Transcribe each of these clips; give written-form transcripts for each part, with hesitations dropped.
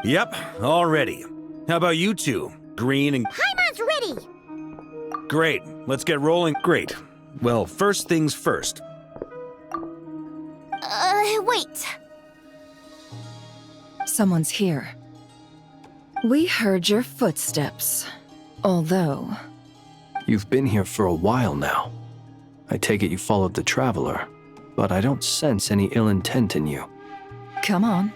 Yep, all ready. How about you two? Green and... Paimon's ready! Great, let's get rolling. Great. Well, first things first. Wait. Someone's here. We heard your footsteps. Although... You've been here for a while now. I take it you followed the Traveler, but I don't sense any ill intent in you. Come on.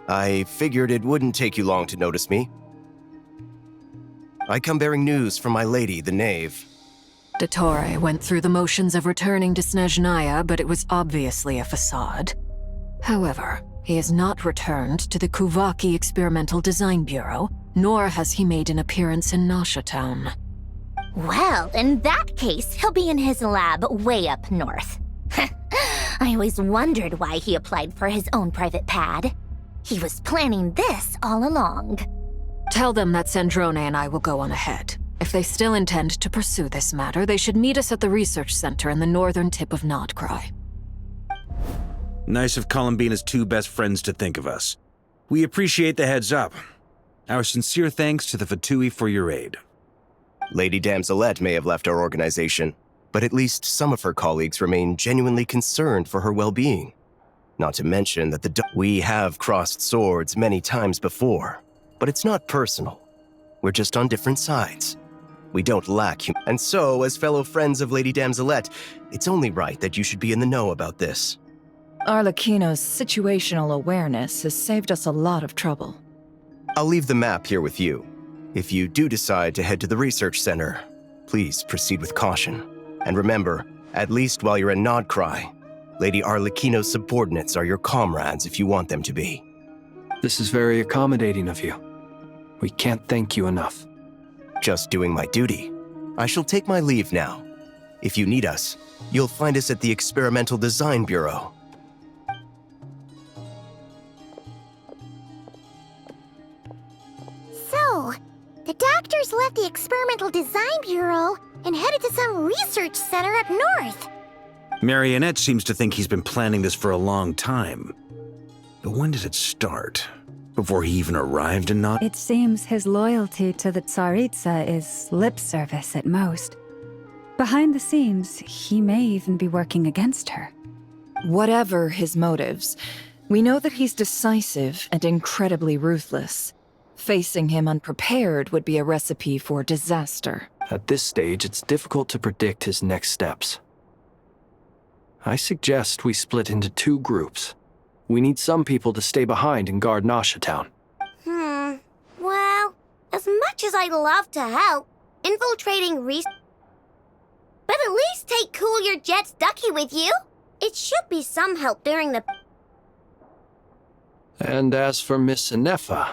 I figured it wouldn't take you long to notice me. I come bearing news from my lady, the Knave. Dottore went through the motions of returning to Snezhnaya, but it was obviously a facade. However, he has not returned to the Kuvaki Experimental Design Bureau, nor has he made an appearance in Nasha Town. Well, in that case, he'll be in his lab way up north. I always wondered why he applied for his own private pad. He was planning this all along. Tell them that Sandrone and I will go on ahead. If they still intend to pursue this matter, they should meet us at the research center in the northern tip of Nod-krai. Nice of Colombina's two best friends to think of us. We appreciate the heads up. Our sincere thanks to the Fatui for your aid. Lady Damselette may have left our organization, but at least some of her colleagues remain genuinely concerned for her well-being. Not to mention that we have crossed swords many times before, but it's not personal. We're just on different sides. We don't lack and so, as fellow friends of Lady Damselette, it's only right that you should be in the know about this. Arlecchino's situational awareness has saved us a lot of trouble. I'll leave the map here with you. If you do decide to head to the research center, please proceed with caution. And remember, at least while you're in Nod-krai, Lady Arlecchino's subordinates are your comrades if you want them to be. This is very accommodating of you. We can't thank you enough. Just doing my duty. I shall take my leave now. If you need us, you'll find us at the Experimental Design Bureau. So, the doctors left the Experimental Design Bureau and headed to some research center up north. Marionette seems to think he's been planning this for a long time. But when did it start? Before he even arrived in Nod? It seems his loyalty to the Tsaritsa is lip service at most. Behind the scenes, he may even be working against her. Whatever his motives, we know that he's decisive and incredibly ruthless. Facing him unprepared would be a recipe for disaster. At this stage, it's difficult to predict his next steps. I suggest we split into two groups. We need some people to stay behind and guard Nasha Town. Well, as much as I'd love to help, infiltrating but at least take Cool Your Jet's Ducky with you. It should be some help during the... And as for Miss Inefa,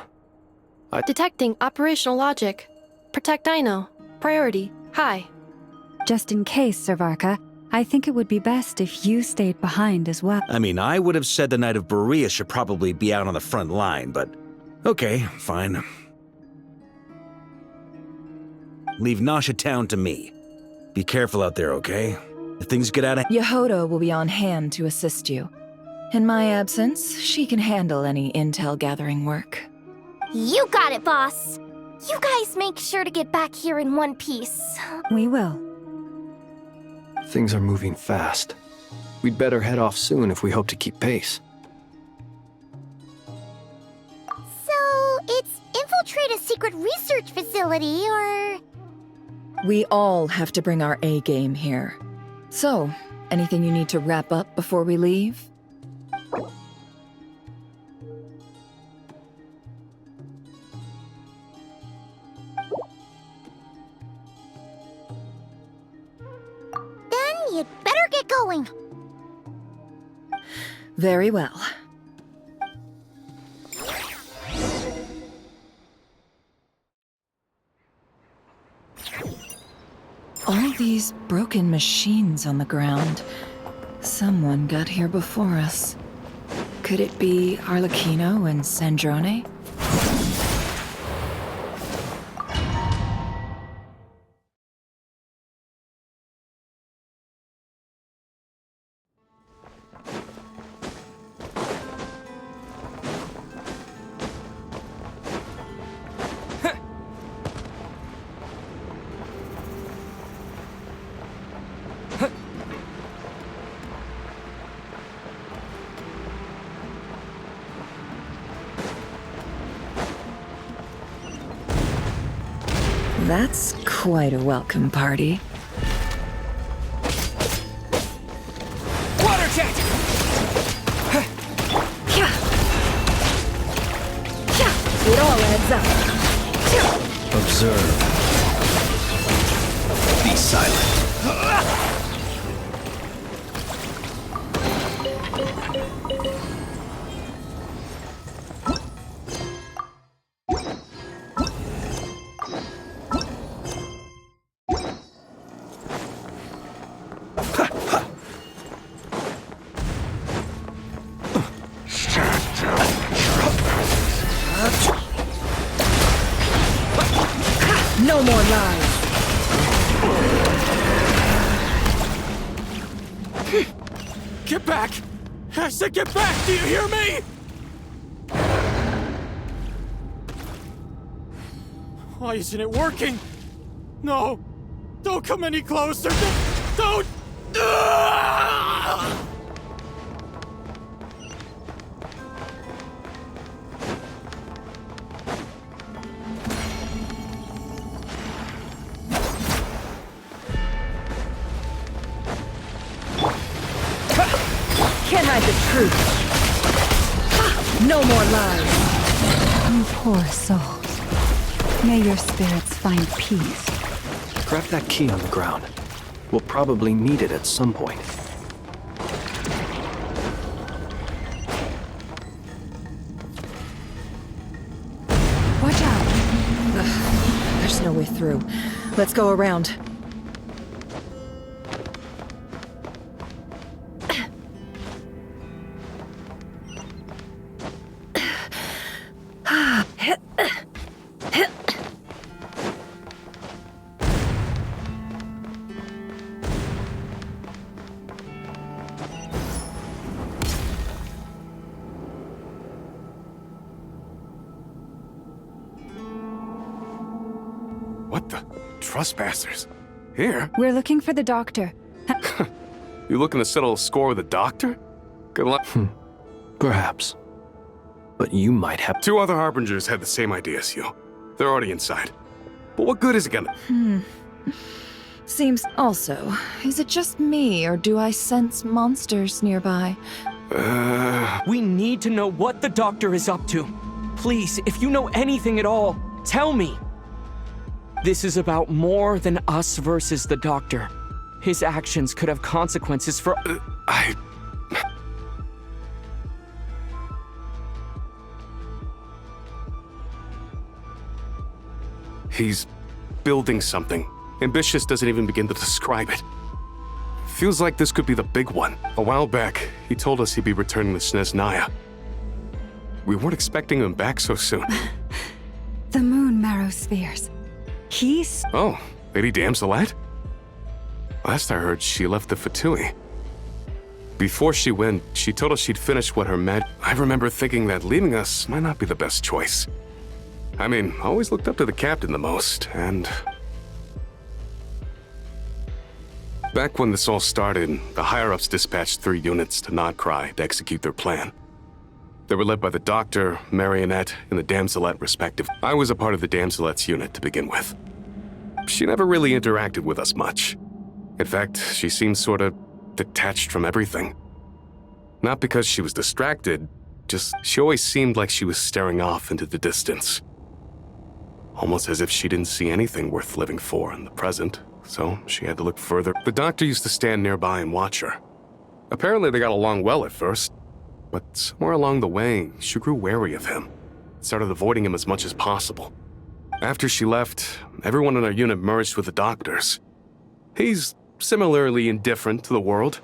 Detecting operational logic. Protect Dino. Priority. High. Just in case, Servarka, I think it would be best if you stayed behind as well. I mean, I would have said the Knight of Berea should probably be out on the front line, but okay, fine. Leave Nasha Town to me. Be careful out there, okay? If things get out of... Yehoto will be on hand to assist you. In my absence, she can handle any intel gathering work. You got it, boss. You guys make sure to get back here in one piece. We will. things are moving fast. We'd better head off soon if we hope to keep pace. So, it's infiltrate a secret research facility, or... We all have to bring our A-game here. So, anything you need to wrap up before we leave? Then you'd better get going. Very well. All these broken machines on the ground. Someone got here before us. Could it be Arlecchino and Sandrone? That's quite a welcome party. Water jet! It all adds up. Observe. Be silent. No more lies. Get back! I said get back! Do you hear me? Why isn't it working? No! Don't come any closer! Don't! Ah! Can't hide the truth. No more lies. You poor souls. May your spirits find peace. Grab that key on the ground. We'll probably need it at some point. Watch out. There's no way through. Let's go around. What the? Trespassers? Here? We're looking for the doctor. You looking to settle a score with a doctor? Good luck. Perhaps. But you might have... 2 other Harbingers had the same idea as you. They're already inside. But what good is it gonna... Seems also, is it just me, or do I sense monsters nearby? We need to know what the doctor is up to. Please, if you know anything at all, tell me. This is about more than us versus the doctor. His actions could have consequences for... He's building something. Ambitious doesn't even begin to describe it. Feels like this could be the big one. A while back, he told us he'd be returning to Snezhnaya. We weren't expecting him back so soon. The moon marrow spheres. He's... Oh, Lady Damselette? Last I heard, she left the Fatui. Before she went, she told us she'd finish what her I remember thinking that leaving us might not be the best choice. I mean, I always looked up to the captain the most, and... Back when this all started, the higher-ups dispatched 3 units to Nod-krai to execute their plan. They were led by the Doctor, Marionette, and the Damselette respectively. I was a part of the Damselette's unit to begin with. She never really interacted with us much. In fact, she seemed sort of detached from everything. Not because she was distracted, just she always seemed like she was staring off into the distance. Almost as if she didn't see anything worth living for in the present, so she had to look further. The Doctor used to stand nearby and watch her. Apparently they got along well at first, but somewhere along the way, she grew wary of him, started avoiding him as much as possible. After she left, everyone in our unit merged with the Doctor's. He's similarly indifferent to the world,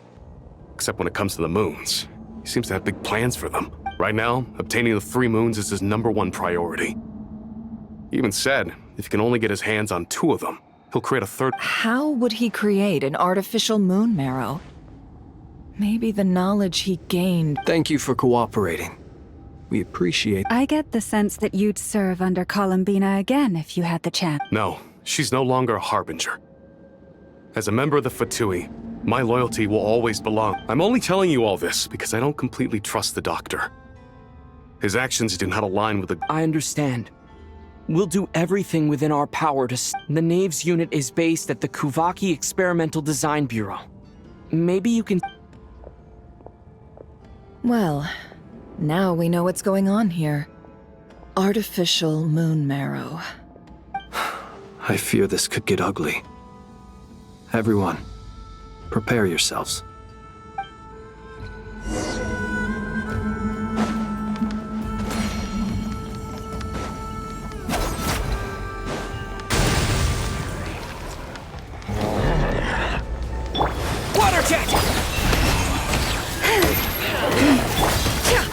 except when it comes to the moons. He seems to have big plans for them. Right now, obtaining the 3 moons is his #1 priority. He even said, if he can only get his hands on 2 of them, he'll create a 3rd. How would he create an artificial moon marrow? Maybe the knowledge he gained... Thank you for cooperating. We appreciate... I get the sense that you'd serve under Colombina again if you had the chance. No, she's no longer a Harbinger. As a member of the Fatui, my loyalty will always belong. I'm only telling you all this because I don't completely trust the Doctor. His actions do not align with the... I understand. We'll do everything within our power to The Knave's unit is based at the Kuvaki Experimental Design Bureau. Maybe you can... Well, now we know what's going on here. Artificial moon marrow. I fear this could get ugly. Everyone, prepare yourselves. Water jet!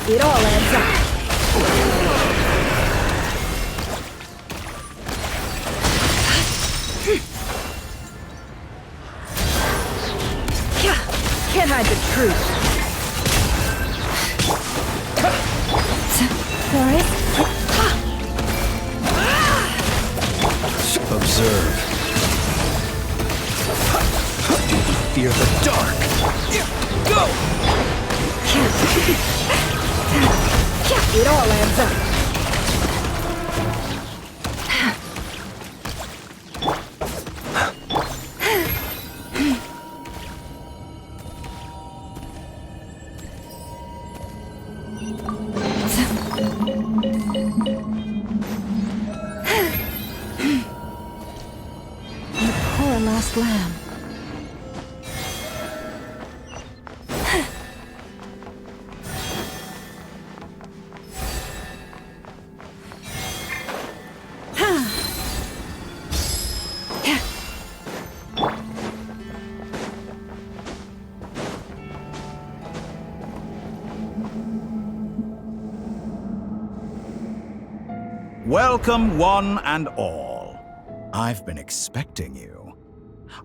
It all adds up. Can't hide the truth. Observe. Do you fear the dark? Go! It all adds up. Poor lost lamb. Welcome, one and all. I've been expecting you.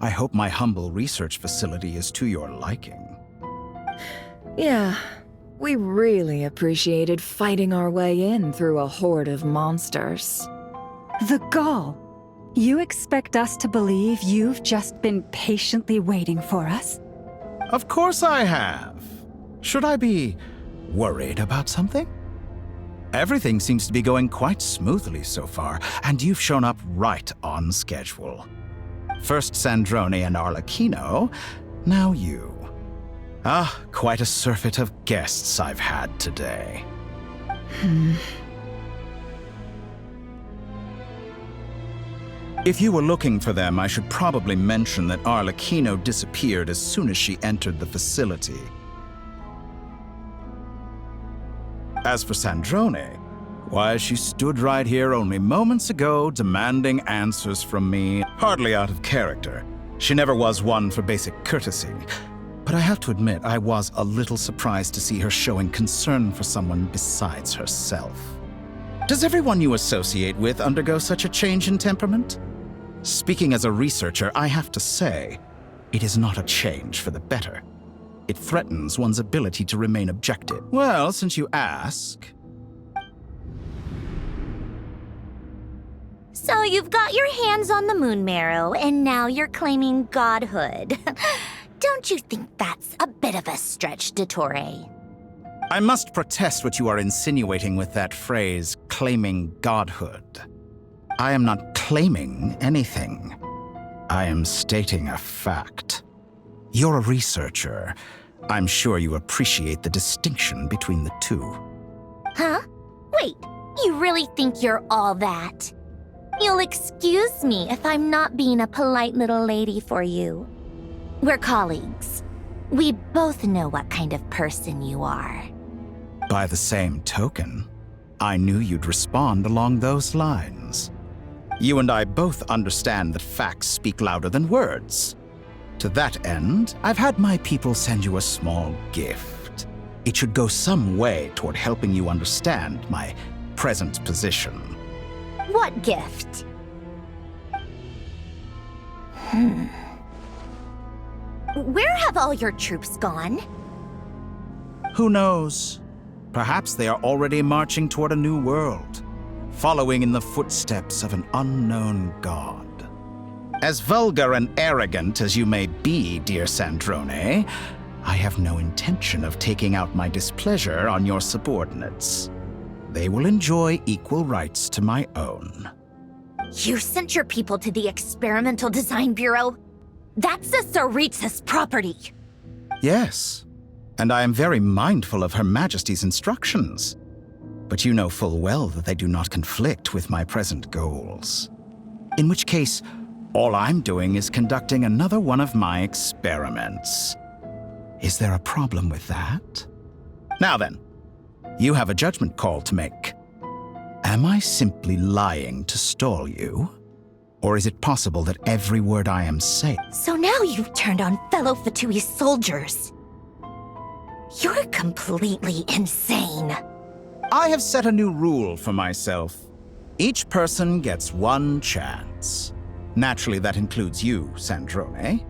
I hope my humble research facility is to your liking. Yeah, we really appreciated fighting our way in through a horde of monsters. The gall. You expect us to believe you've just been patiently waiting for us? Of course I have. Should I be worried about something? Everything seems to be going quite smoothly so far, and you've shown up right on schedule. First Sandrone and Arlecchino, now you. Ah, quite a surfeit of guests I've had today. If you were looking for them, I should probably mention that Arlecchino disappeared as soon as she entered the facility. As for Sandrone, why, she stood right here only moments ago demanding answers from me, hardly out of character. She never was one for basic courtesy. But I have to admit, I was a little surprised to see her showing concern for someone besides herself. Does everyone you associate with undergo such a change in temperament? Speaking as a researcher, I have to say, it is not a change for the better. It threatens one's ability to remain objective. Well, since you ask... So you've got your hands on the moon marrow, and now you're claiming godhood. Don't you think that's a bit of a stretch, Dottore? I must protest what you are insinuating with that phrase, claiming godhood. I am not claiming anything. I am stating a fact. You're a researcher. I'm sure you appreciate the distinction between the two. Huh? Wait, you really think you're all that? You'll excuse me if I'm not being a polite little lady for you. We're colleagues. We both know what kind of person you are. By the same token, I knew you'd respond along those lines. You and I both understand that facts speak louder than words. To that end, I've had my people send you a small gift. It should go some way toward helping you understand my present position. What gift? Where have all your troops gone? Who knows? Perhaps they are already marching toward a new world, following in the footsteps of an unknown god. As vulgar and arrogant as you may be, dear Sandrone, I have no intention of taking out my displeasure on your subordinates. They will enjoy equal rights to my own. You sent your people to the Experimental Design Bureau? That's the Tsaritsa's property. Yes, and I am very mindful of Her Majesty's instructions. But you know full well that they do not conflict with my present goals. In which case, all I'm doing is conducting another one of my experiments. Is there a problem with that? Now then, you have a judgment call to make. Am I simply lying to stall you? Or is it possible that every word I am saying... So now you've turned on fellow Fatui soldiers. You're completely insane. I have set a new rule for myself. Each person gets one chance. Naturally, that includes you, Sandrone.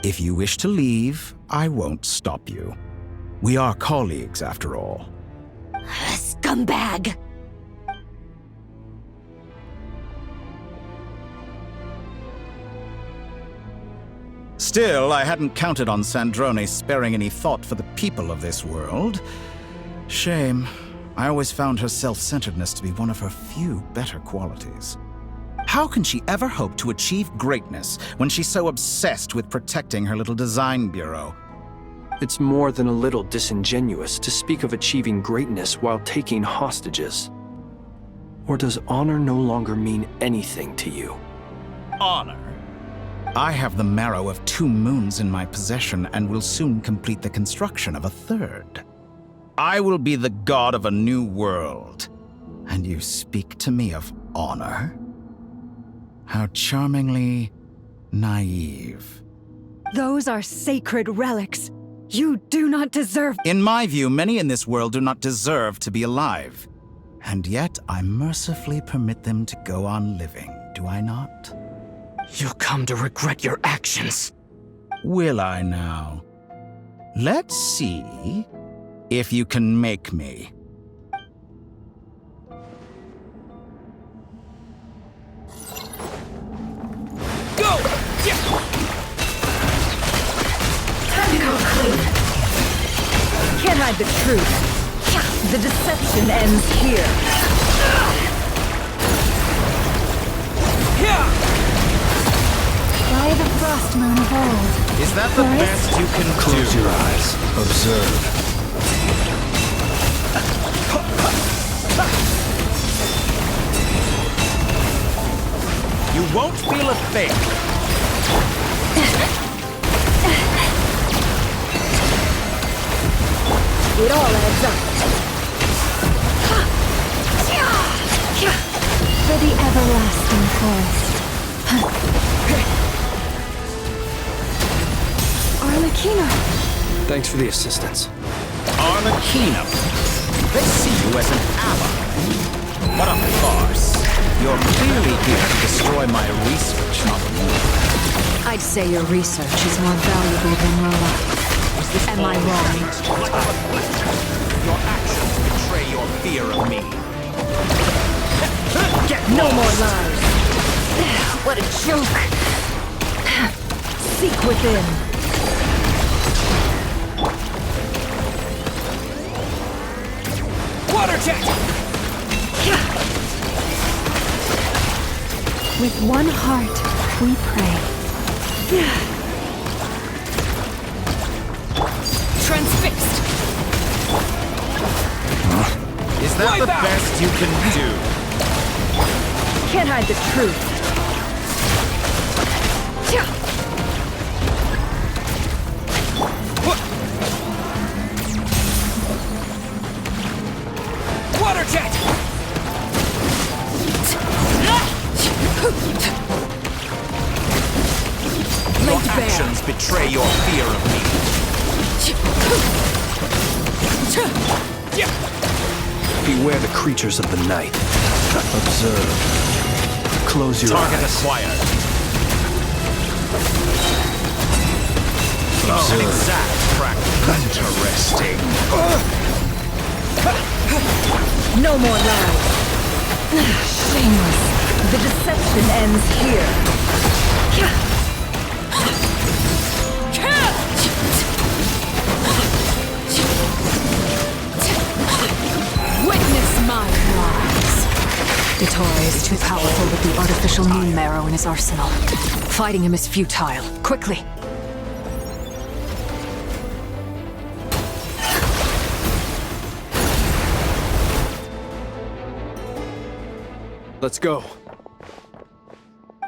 If you wish to leave, I won't stop you. We are colleagues, after all. Scumbag! Still, I hadn't counted on Sandrone sparing any thought for the people of this world. Shame. I always found her self-centeredness to be one of her few better qualities. How can she ever hope to achieve greatness when she's so obsessed with protecting her little design bureau? It's more than a little disingenuous to speak of achieving greatness while taking hostages. Or does honor no longer mean anything to you? Honor? I have the marrow of 2 moons in my possession and will soon complete the construction of a 3rd. I will be the god of a new world. And you speak to me of honor? How charmingly naive. Those are sacred relics. You do not deserve... In my view, many in this world do not deserve to be alive. And yet, I mercifully permit them to go on living, do I not? You'll come to regret your actions. Will I now? Let's see if you can make me. Go! Time to go clean. Can't hide the truth. The deception ends here. By the frost moon of old. Is that the best you can do? Close your eyes. Observe. You won't feel a thing. It all adds up. For the everlasting forest. Arlecchino. Thanks for the assistance. Arlecchino. They see you as an ally. What a farce. You're clearly here to destroy my research, not me. I'd say your research is more valuable than your life. Am I wrong? Your actions betray your fear of me. Get No lost. more lies. What a joke. Seek within. Water jet! With one heart, we pray. Transfixed! Is that Wipe the out. best you can do? Can't hide the truth. Water jet! Your actions betray your fear of me. Beware the creatures of the night. Observe. Close your Target eyes. acquired. An exact track. Interesting. No more lies. Shameless. The deception ends here. Witness my lies. Dottore is too powerful with the artificial moon marrow in his arsenal. Fighting him is futile. Quickly! Let's go.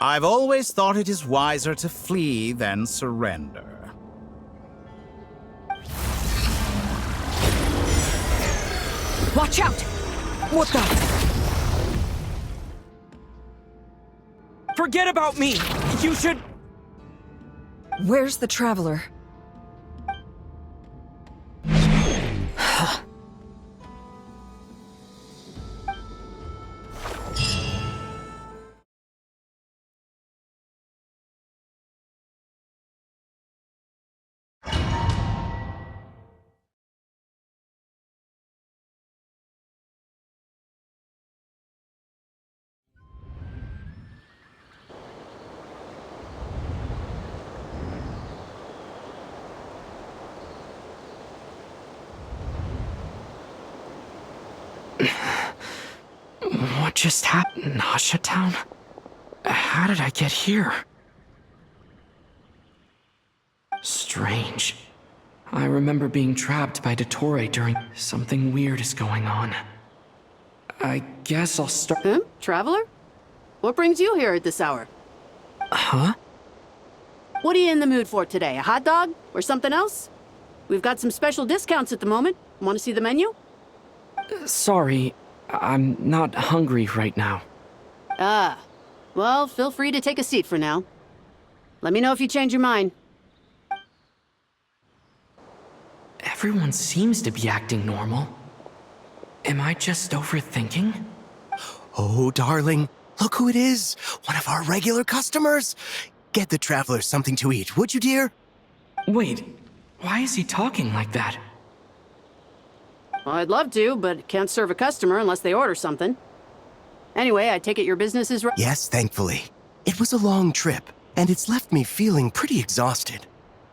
I've always thought it is wiser to flee than surrender. Watch out! What the? Forget about me! You should... Where's the Traveler? What just happened, Nasha Town? How did I get here? Strange. I remember being trapped by Dottore during... Something weird is going on. I guess I'll start... Traveler? What brings you here at this hour? Huh? What are you in the mood for today? A hot dog? Or something else? We've got some special discounts at the moment. Want to see the menu? Sorry, I'm not hungry right now. Ah. Well, feel free to take a seat for now. Let me know if you change your mind. Everyone seems to be acting normal. Am I just overthinking? Oh, darling, look who it is. One of our regular customers. Get the Traveler something to eat, would you, dear? Wait, why is he talking like that? Well, I'd love to, but can't serve a customer unless they order something. Anyway, I take it your business is right? Yes, thankfully. It was a long trip, and it's left me feeling pretty exhausted.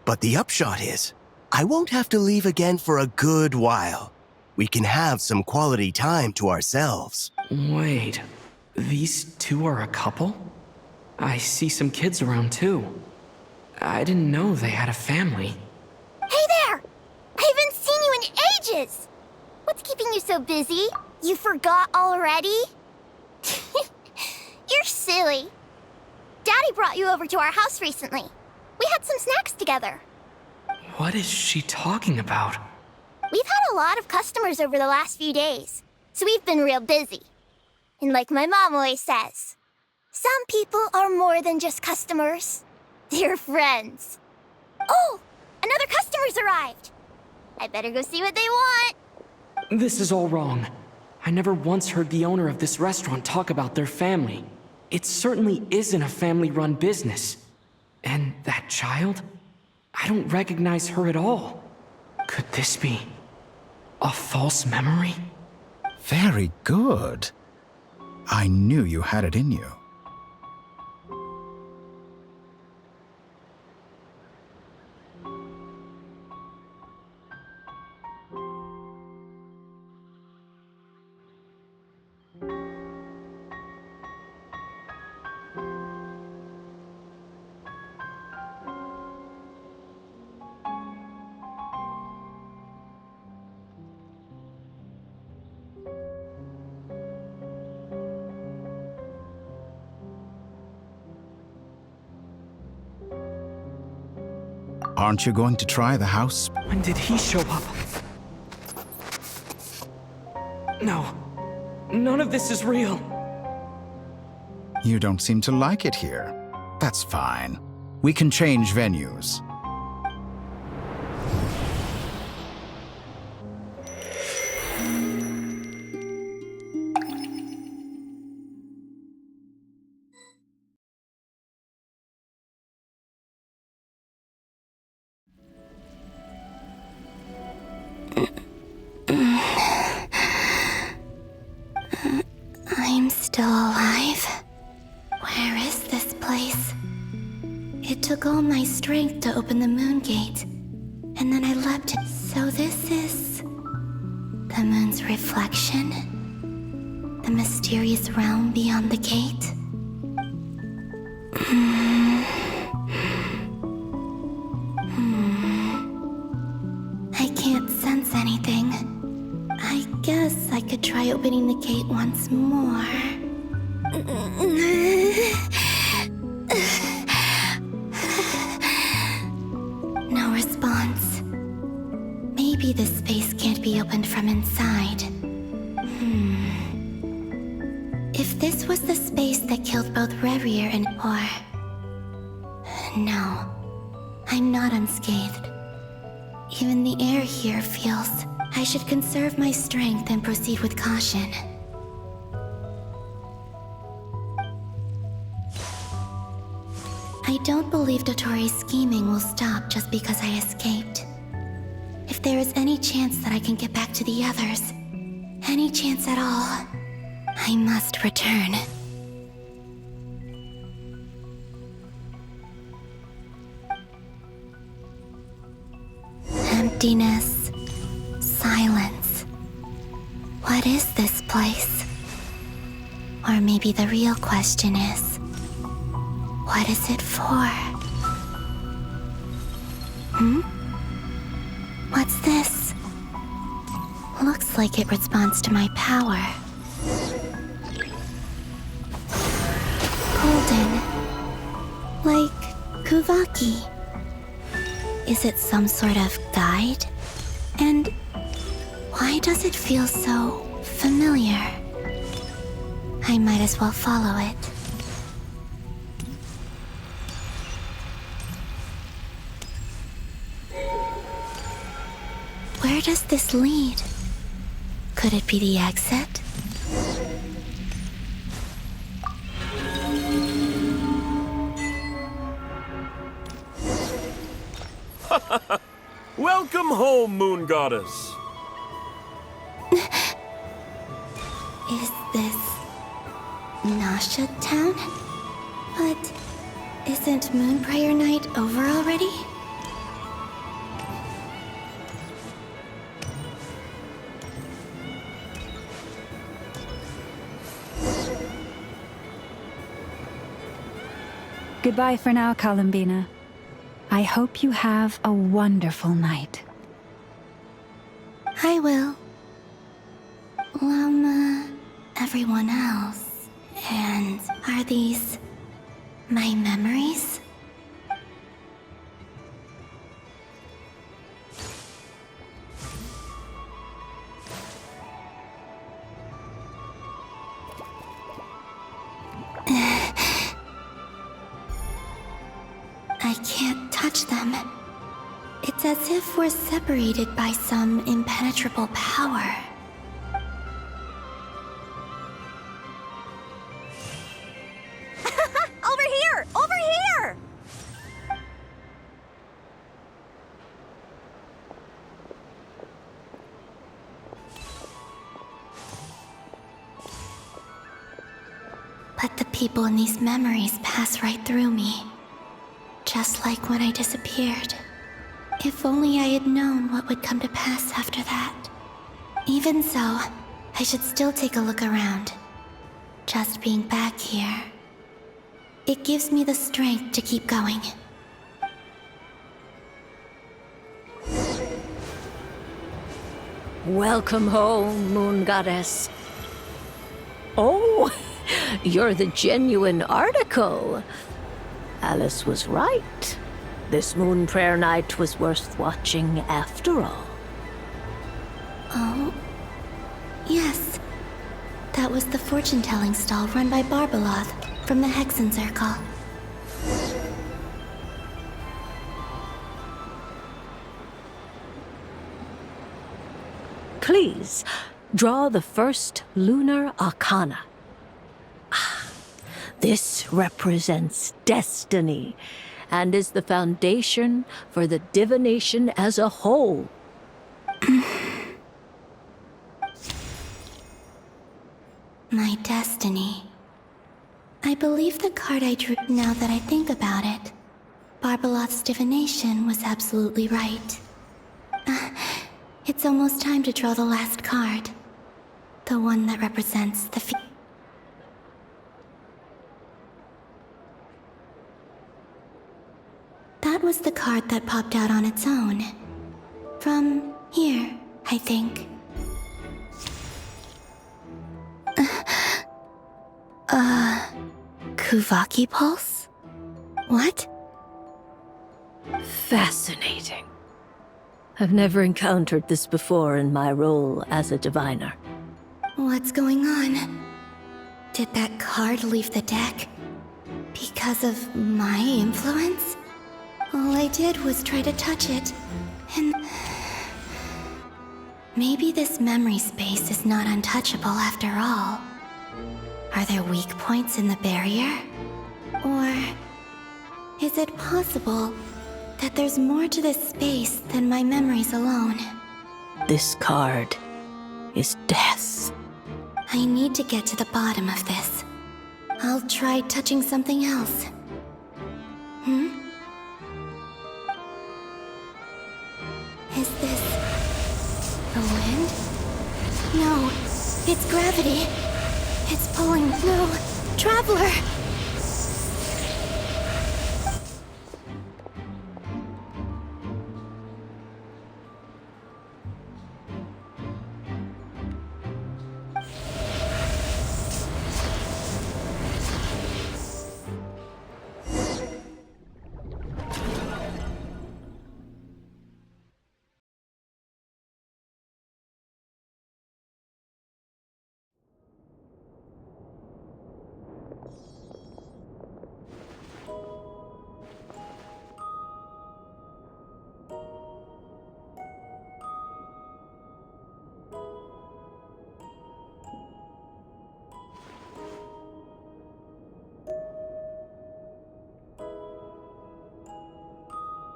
But the upshot is, I won't have to leave again for a good while. We can have some quality time to ourselves. Wait, these two are a couple? I see some kids around too. I didn't know they had a family. Hey there! I haven't seen you in ages! What's keeping you so busy? You forgot already? You're silly. Daddy brought you over to our house recently. We had some snacks together. What is she talking about? We've had a lot of customers over the last few days, so we've been real busy. And like my mom always says, some people are more than just customers. They're friends. Oh, another customer's arrived. I better go see what they want. This is all wrong. I never once heard the owner of this restaurant talk about their family. It certainly isn't a family-run business. And that child? I don't recognize her at all. Could this be a false memory? Very good. I knew you had it in you. Aren't you going to try the house? When did he show up? No. None of this is real. You don't seem to like it here. That's fine. We can change venues. I'm still alive. Where is this place? It took all my strength to open the moon gate, and then I leapt. So this is the moon's reflection? The mysterious realm beyond the gate? I can't sense anything. I guess I could try opening the gate once more. No response. Maybe this space can't be opened from inside. If this was the space that killed both Revier and Or... No, I'm not unscathed. Even the air here feels... I should conserve my strength and proceed with caution. I don't believe Dotori's scheming will stop just because I escaped. If there is any chance that I can get back to the others, any chance at all, I must return. Emptiness, silence. What is this place? Or maybe the real question is, what is it for? What's this? Looks like it responds to my power. Golden. Like Kuvaki. Is it some sort of guide? And why does it feel so familiar? I might as well follow it. Where does this lead? Could it be the exit? Welcome home, Moon Goddess. Is this Nasha Town? But isn't Moon Prayer Night over already? Goodbye for now, Colombina. I hope you have a wonderful night. I will. Llama, everyone else. And are these my memories? I can't touch them. It's as if we're separated by some impenetrable power. Over here! Over here! But the people in these memories pass right through me. Just like when I disappeared. If only I had known what would come to pass after that. Even so, I should still take a look around. Just being back here, it gives me the strength to keep going. Welcome home, Moon Goddess. Oh, you're the genuine article. Alice was right. This Moon Prayer Night was worth watching after all. Oh, yes. That was the fortune-telling stall run by Barbeloth from the Hexen Circle. Please, draw the first lunar arcana. This represents destiny and is the foundation for the divination as a whole. My destiny. I believe the card I drew, now that I think about it. Barbeloth's divination was absolutely right. It's almost time to draw the last card. The one that represents the That was the card that popped out on its own. From here, I think. Kuvaki Pulse? What? Fascinating. I've never encountered this before in my role as a diviner. What's going on? Did that card leave the deck? Because of my influence? All I did was try to touch it, and... Maybe this memory space is not untouchable after all. Are there weak points in the barrier? Or... is it possible that there's more to this space than my memories alone? This card is death. I need to get to the bottom of this. I'll try touching something else. Is this... the wind? No, it's gravity. It's pulling... No, Traveler!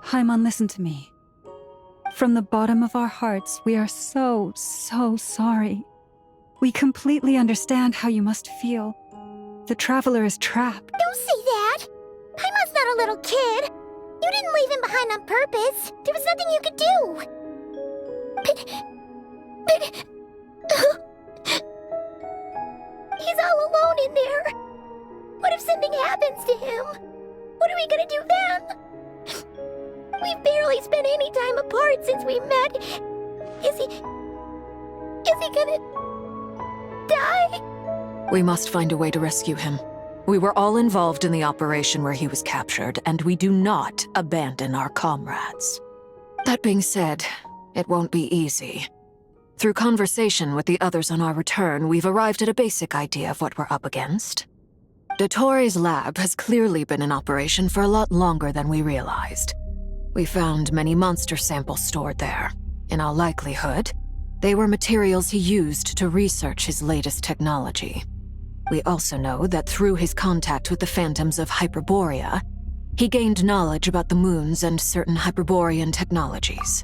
Paimon, listen to me. From the bottom of our hearts, we are so sorry. We completely understand how you must feel. The Traveler is trapped. Don't say that! Paimon's not a little kid! You didn't leave him behind on purpose! There was nothing you could do! But... he's all alone in there! What if something happens to him? What are we gonna do then? We've barely spent any time apart since we met. Is he gonna... die? We must find a way to rescue him. We were all involved in the operation where he was captured, and we do not abandon our comrades. That being said, it won't be easy. Through conversation with the others on our return, we've arrived at a basic idea of what we're up against. Dottore's lab has clearly been in operation for a lot longer than we realized. We found many monster samples stored there. In all likelihood, they were materials he used to research his latest technology. We also know that through his contact with the phantoms of Hyperborea, he gained knowledge about the moons and certain Hyperborean technologies.